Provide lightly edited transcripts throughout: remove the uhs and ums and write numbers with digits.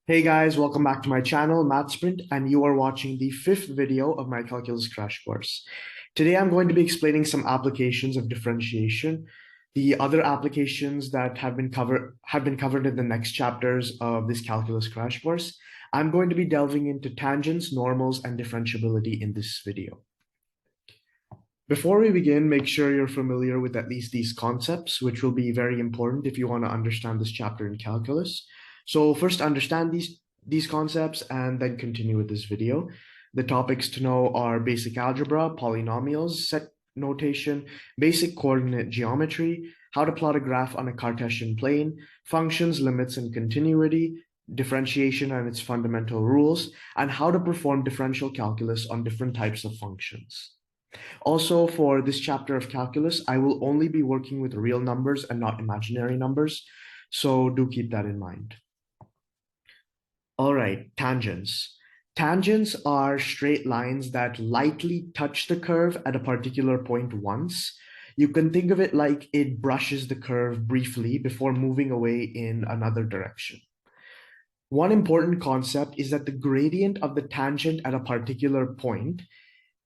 Hey guys, welcome back to my channel, Math Sprint, and you are watching the fifth video of my calculus crash course. Today I'm going to be explaining some applications of differentiation. The other applications that have been covered in the next chapters of this calculus crash course. I'm going to be delving into tangents, normals, and differentiability in this video. Before we begin, make sure you're familiar with at least these concepts, which will be very important if you want to understand this chapter in calculus. So first understand these concepts and then continue with this video. The topics to know are basic algebra, polynomials, set notation, basic coordinate geometry, how to plot a graph on a Cartesian plane, functions, limits, and continuity, differentiation and its fundamental rules, and how to perform differential calculus on different types of functions. Also, for this chapter of calculus, I will only be working with real numbers and not imaginary numbers, so do keep that in mind. All right, tangents. Tangents are straight lines that lightly touch the curve at a particular point once. You can think of it like it brushes the curve briefly before moving away in another direction. One important concept is that the gradient of the tangent at a particular point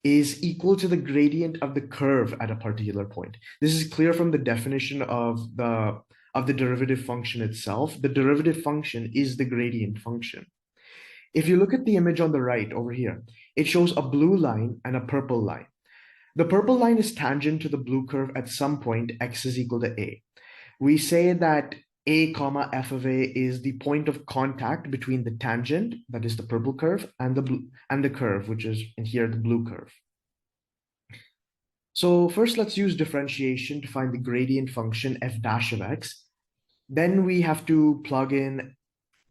is equal to the gradient of the curve at a particular point. This is clear from the definition of the derivative function itself. The derivative function is the gradient function. If you look at the image on the right over here, it shows a blue line and a purple line. The purple line is tangent to the blue curve at some point x is equal to a. We say that a comma f of a is the point of contact between the tangent, that is the purple curve, and the curve, which is in here the blue curve. So first let's use differentiation to find the gradient function f dash of x. Then we have to plug in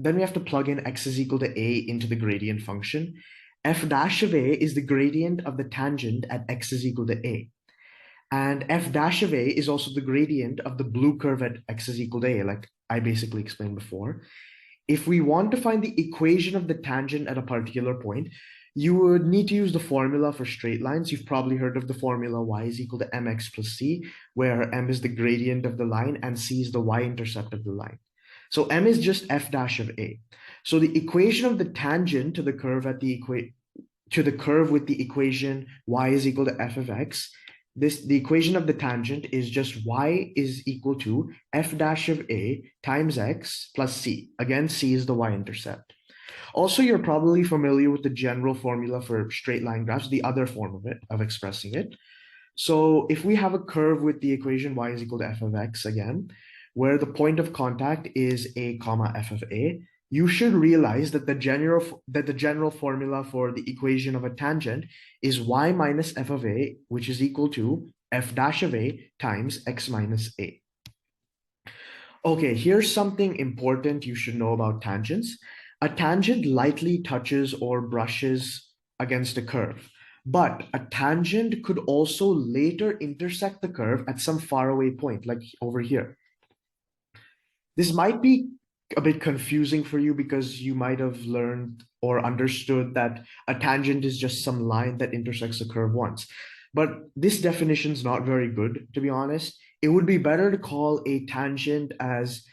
x is equal to a into the gradient function. F dash of a is the gradient of the tangent at x is equal to a. And f dash of a is also the gradient of the blue curve at x is equal to a, like I basically explained before. If we want to find the equation of the tangent at a particular point, you would need to use the formula for straight lines. You've probably heard of the formula y is equal to mx plus c, where m is the gradient of the line and c is the y-intercept of the line. So m is just f dash of a. So the equation of the tangent to the curve with the equation y is equal to f of x, the equation of the tangent is just y is equal to f dash of a times x plus c. Again, c is the y-intercept. Also, you're probably familiar with the general formula for straight line graphs, the other form of it, of expressing it. So if we have a curve with the equation y is equal to f of x again, where the point of contact is a comma f of a, you should realize that the general formula for the equation of a tangent is y minus f of a, which is equal to f dash of a times x minus a. Okay, here's something important you should know about tangents. A tangent lightly touches or brushes against a curve, but a tangent could also later intersect the curve at some faraway point, like over here. This might be a bit confusing for you because you might have learned or understood that a tangent is just some line that intersects a curve once. But this definition is not very good, to be honest. It would be better to call a tangent as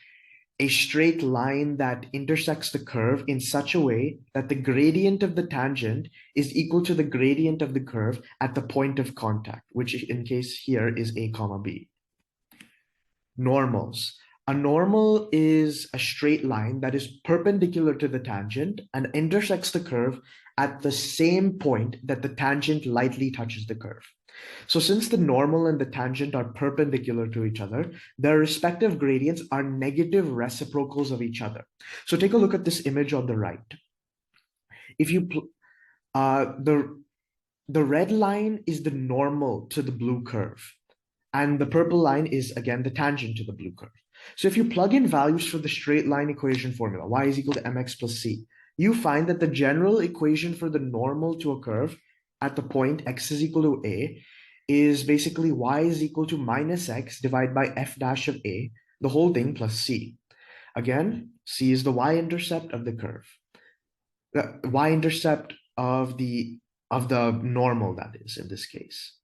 a straight line that intersects the curve in such a way that the gradient of the tangent is equal to the gradient of the curve at the point of contact, which in case here is a comma b. Normals. A normal is a straight line that is perpendicular to the tangent and intersects the curve at the same point that the tangent lightly touches the curve. So since the normal and the tangent are perpendicular to each other, their respective gradients are negative reciprocals of each other. So take a look at this image on the right. If you the red line is the normal to the blue curve, and the purple line is again the tangent to the blue curve. So if you plug in values for the straight line equation formula, y is equal to mx plus c, you find that the general equation for the normal to a curve at the point x is equal to a is basically y is equal to minus x divided by f dash of a, the whole thing plus c. Again, c is the y-intercept of the curve. The y-intercept of the normal, that is, in this case.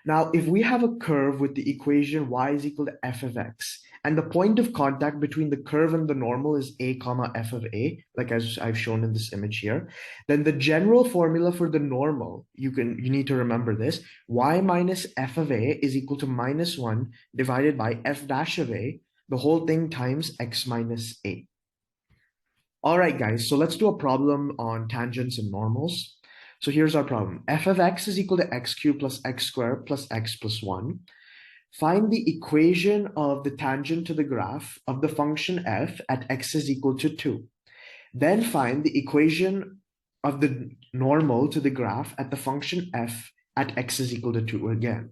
Now, if we have a curve with the equation y is equal to f of x, and the point of contact between the curve and the normal is a comma f of a, like as I've shown in this image here, then the general formula for the normal, you need to remember this, y minus f of a is equal to minus 1 divided by f dash of a, the whole thing times x minus a. All right, guys, so let's do a problem on tangents and normals. So here's our problem. F of x is equal to x cubed plus x squared plus x plus 1. Find the equation of the tangent to the graph of the function f at x is equal to 2. Then find the equation of the normal to the graph at the function f at x is equal to 2 again.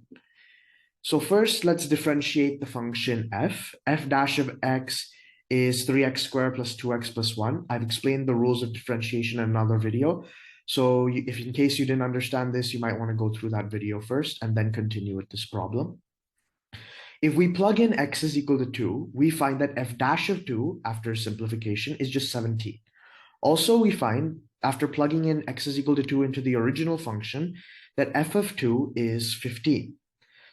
So first, let's differentiate the function f. F dash of x is 3x squared plus 2x plus 1. I've explained the rules of differentiation in another video. So if in case you didn't understand this, you might want to go through that video first and then continue with this problem. If we plug in x is equal to 2, we find that f dash of 2, after simplification, is just 17. Also, we find, after plugging in x is equal to 2 into the original function, that f of 2 is 15.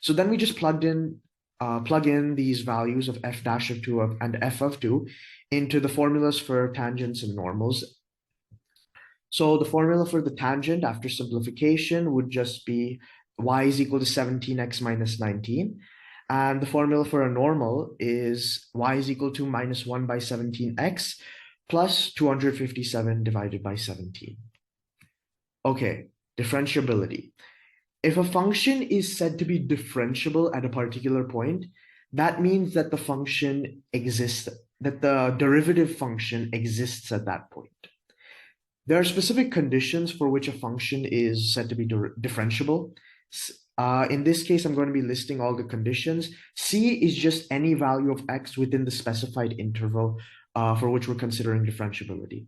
So then we just plug in these values of f dash of 2 and f of 2 into the formulas for tangents and normals. So the formula for the tangent after simplification would just be y is equal to 17x minus 19. And the formula for a normal is y is equal to minus 1 by 17x plus 257 divided by 17. Okay, differentiability. If a function is said to be differentiable at a particular point, that means that the function exists, that the derivative function exists at that point. There are specific conditions for which a function is said to be differentiable. In this case, I'm going to be listing all the conditions. C is just any value of x within the specified interval for which we're considering differentiability.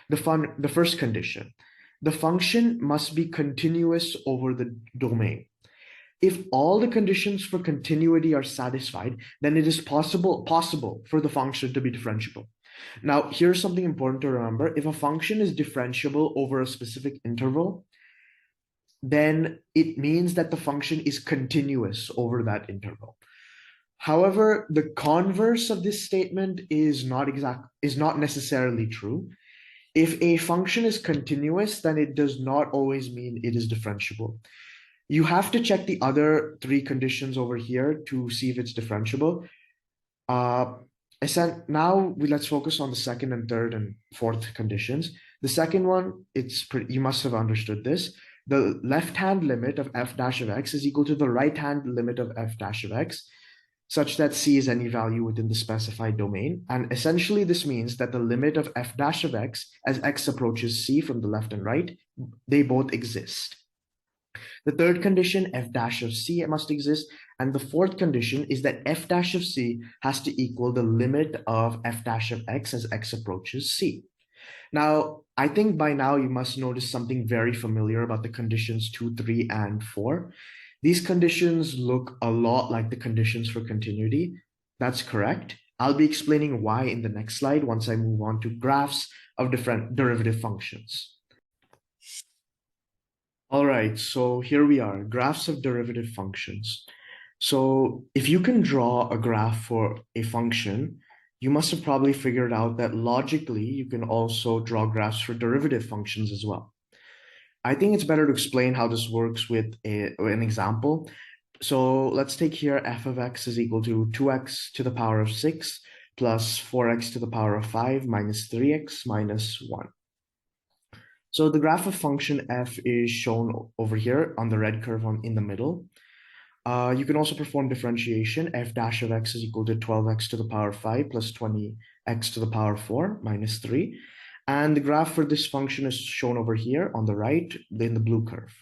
The first condition, the function must be continuous over the domain. If all the conditions for continuity are satisfied, then it is possible for the function to be differentiable. Now, here's something important to remember. If a function is differentiable over a specific interval, then it means that the function is continuous over that interval. However, the converse of this statement is not necessarily true. If a function is continuous, then it does not always mean it is differentiable. You have to check the other three conditions over here to see if it's differentiable. Now let's focus on the second and third and fourth conditions. The second one, you must have understood this. The left-hand limit of f dash of x is equal to the right-hand limit of f dash of x, such that c is any value within the specified domain. And essentially, this means that the limit of f dash of x as x approaches c from the left and right, they both exist. The third condition, f dash of c, must exist. And the fourth condition is that f dash of c has to equal the limit of f dash of x as x approaches c. Now, I think by now you must notice something very familiar about the conditions 2, 3, and 4. These conditions look a lot like the conditions for continuity. That's correct. I'll be explaining why in the next slide once I move on to graphs of different derivative functions. All right, so here we are, graphs of derivative functions. So if you can draw a graph for a function, you must have probably figured out that logically you can also draw graphs for derivative functions as well. I think it's better to explain how this works with an example. So let's take here f of x is equal to 2x to the power of 6 plus 4x to the power of 5 minus 3x minus 1. So the graph of function f is shown over here on the red curve in the middle. You can also perform differentiation. F dash of x is equal to 12x to the power 5 plus 20x to the power 4 minus 3. And the graph for this function is shown over here on the right in the blue curve.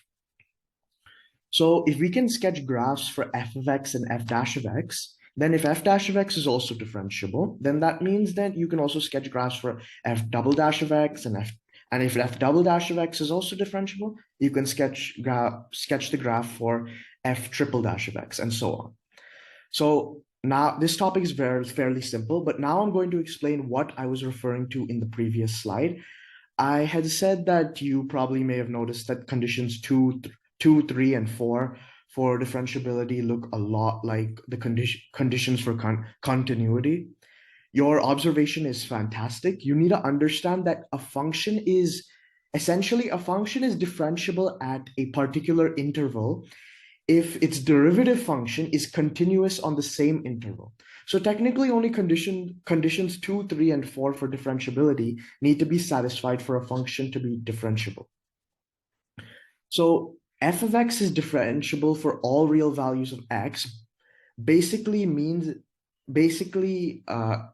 So if we can sketch graphs for f of x and f dash of x, then if f dash of x is also differentiable, then that means that you can also sketch graphs for f double dash of x and if f double dash of x is also differentiable, you can sketch the graph for f triple dash of x and so on. So now this topic is fairly simple, but now I'm going to explain what I was referring to in the previous slide. I had said that you probably may have noticed that conditions 2, 3, and 4 for differentiability look a lot like the conditions for continuity. Your observation is fantastic. You need to understand that a function is differentiable at a particular interval if its derivative function is continuous on the same interval. So technically only conditions 2, 3, and 4 for differentiability need to be satisfied for a function to be differentiable. So f of x is differentiable for all real values of x basically means basically how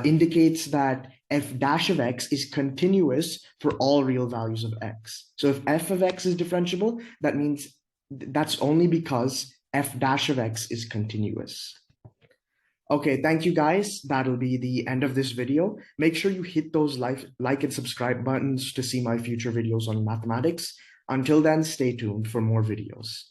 indicates that f dash of x is continuous for all real values of x. So if f of x is differentiable, that means that's only because f dash of x is continuous. Okay, thank you guys. That'll be the end of this video. Make sure you hit those like and subscribe buttons to see my future videos on mathematics. Until then, stay tuned for more videos.